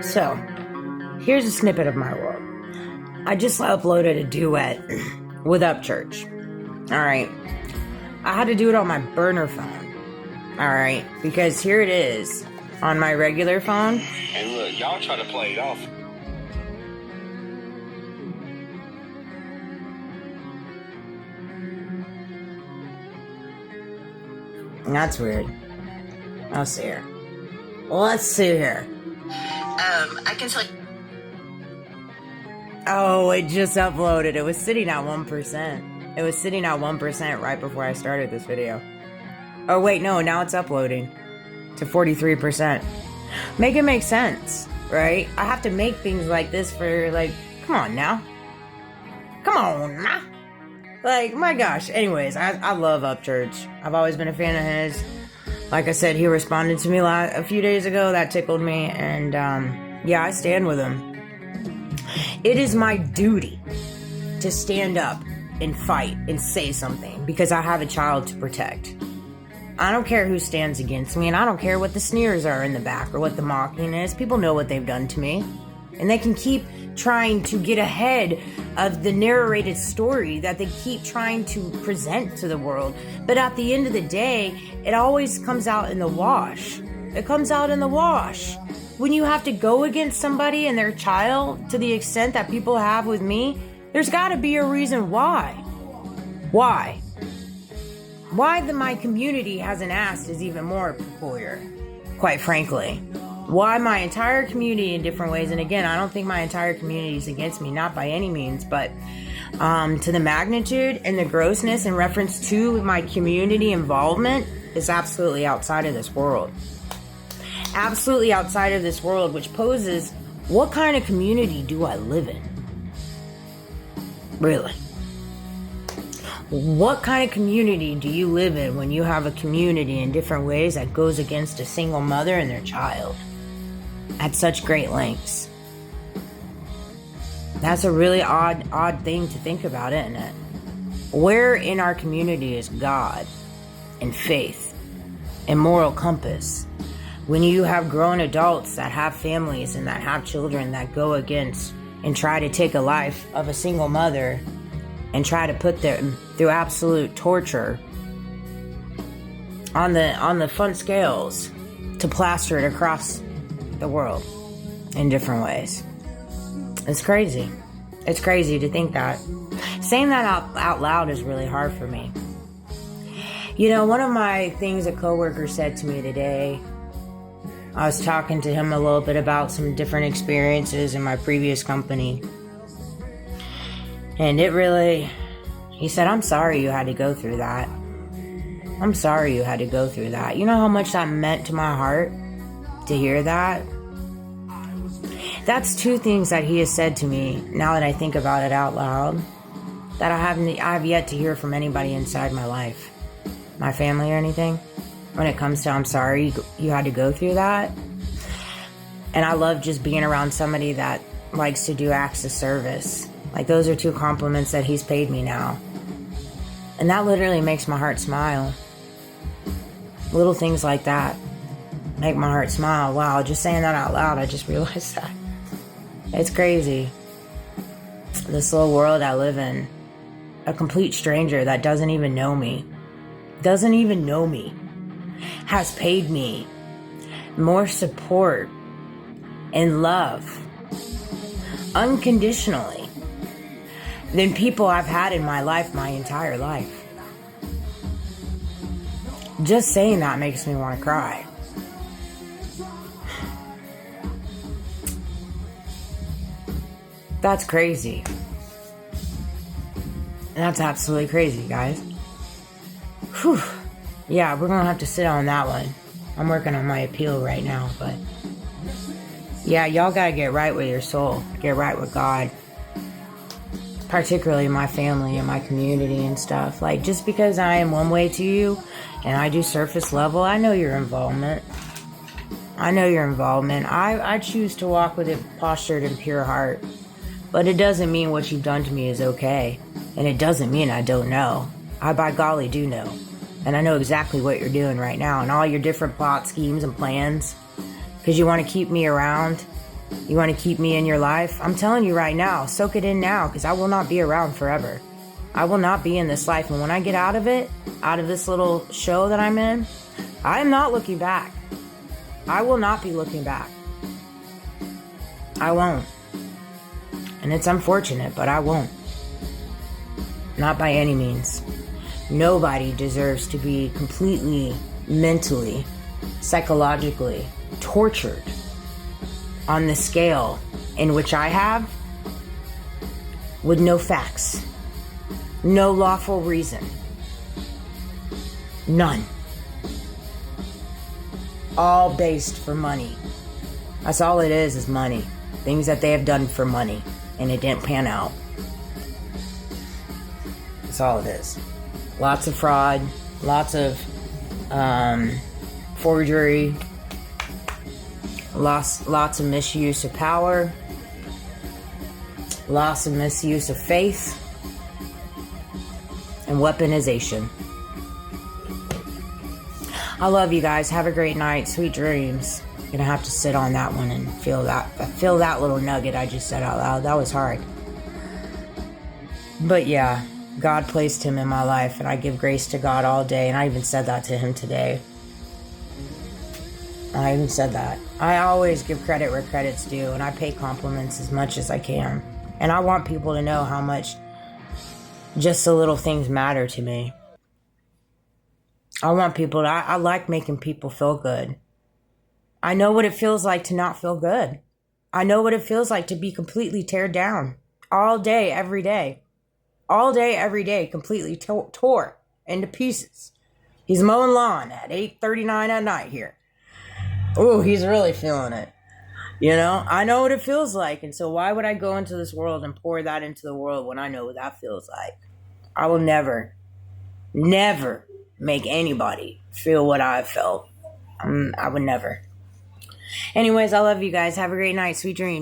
So, here's a snippet of my world. I just uploaded a duet with Upchurch. Alright. I had to do it on my burner phone. Alright. Because here it is on my regular phone. And look, y'all try to play it off. That's weird. Let's see here. Let's see here. I can tell you. Oh, it just uploaded. It was sitting at 1%. It was sitting at 1% right before I started this video. Oh, wait, no, now it's uploading to 43%. Make it make sense, right? I have to make things like this for, like, come on now. Come on now. Like, my gosh. Anyways, I love Upchurch. I've always been a fan of his. Like I said, he responded to me a few days ago. That tickled me. And, yeah, I stand with him. It is my duty to stand up and fight and say something because I have a child to protect. I don't care who stands against me, and I don't care what the sneers are in the back or what the mocking is. People know what they've done to me. And they can keep trying to get ahead of the narrated story that they keep trying to present to the world. But at the end of the day, it always comes out in the wash. It comes out in the wash. When you have to go against somebody and their child to the extent that people have with me, there's got to be a reason why. Why? Why my community hasn't asked is even more peculiar, quite frankly. Why my entire community in different ways, and again, I don't think my entire community is against me, not by any means, but to the magnitude and the grossness in reference to my community involvement is absolutely outside of this world. Absolutely outside of this world, which poses, what kind of community do I live in? Really? What kind of community do you live in when you have a community in different ways that goes against a single mother and their child at such great lengths? That's a really odd thing to think about, isn't it? Where in our community is God and faith and moral compass when you have grown adults that have families and that have children that go against and try to take a life of a single mother and try to put them through absolute torture on the fun scales to plaster it across the world in different ways? It's crazy. It's crazy to think that. Saying that out loud is really hard for me. You know, one of my things a coworker said to me today, I was talking to him a little bit about some different experiences in my previous company. And he said, I'm sorry you had to go through that. I'm sorry you had to go through that. You know how much that meant to my heart to hear that? That's two things that he has said to me, now that I think about it out loud, that I have yet to hear from anybody inside my life, my family or anything. When it comes to, I'm sorry you had to go through that. And I love just being around somebody that likes to do acts of service. Like, those are two compliments that he's paid me now. And that literally makes my heart smile. Little things like that make my heart smile. Wow, just saying that out loud, I just realized that. It's crazy. This little world I live in. A complete stranger that doesn't even know me. Has paid me more support and love unconditionally than people I've had in my life my entire life. Just saying that makes me want to cry. That's crazy. That's absolutely crazy, guys. Whew. Yeah, we're gonna have to sit on that one. I'm working on my appeal right now, but yeah, y'all gotta get right with your soul. Get right with God. Particularly my family and my community and stuff. Like, just because I am one way to you and I do surface level, I know your involvement. I choose to walk with a postured and pure heart. But it doesn't mean what you've done to me is okay. And it doesn't mean I don't know. I, by golly, do know. And I know exactly what you're doing right now and all your different plot schemes and plans because you want to keep me around You want to keep me in your life? I'm telling you right now, soak it in now, because I will not be around forever. I will not be in this life. And when I get out of it, out of this little show that I'm in, I am not looking back. I will not be looking back. I won't. And it's unfortunate, but I won't. Not by any means. Nobody deserves to be completely, mentally, psychologically tortured on the scale in which I have, with no facts, no lawful reason, none. All based for money. That's all it is money. Things that they have done for money, and it didn't pan out. That's all it is. Lots of fraud, lots of forgery, lots of misuse of power, lots of misuse of faith, and weaponization. I love you guys. Have a great night. Sweet dreams. Gonna have to sit on that one and feel that little nugget I just said out loud. That was hard. But yeah, God placed him in my life, and I give grace to God all day, and I even said that to him today. I even said that. I always give credit where credit's due, and I pay compliments as much as I can. And I want people to know how much just the little things matter to me. I want people to, I like making people feel good. I know what it feels like to not feel good. I know what it feels like to be completely teared down all day, every day. All day, every day, completely tore into pieces. He's mowing lawn at 8:39 at night here. Ooh, he's really feeling it. You know, I know what it feels like. And so why would I go into this world and pour that into the world when I know what that feels like? I will never make anybody feel what I've felt. I would never. Anyways, I love you guys. Have a great night. Sweet dreams.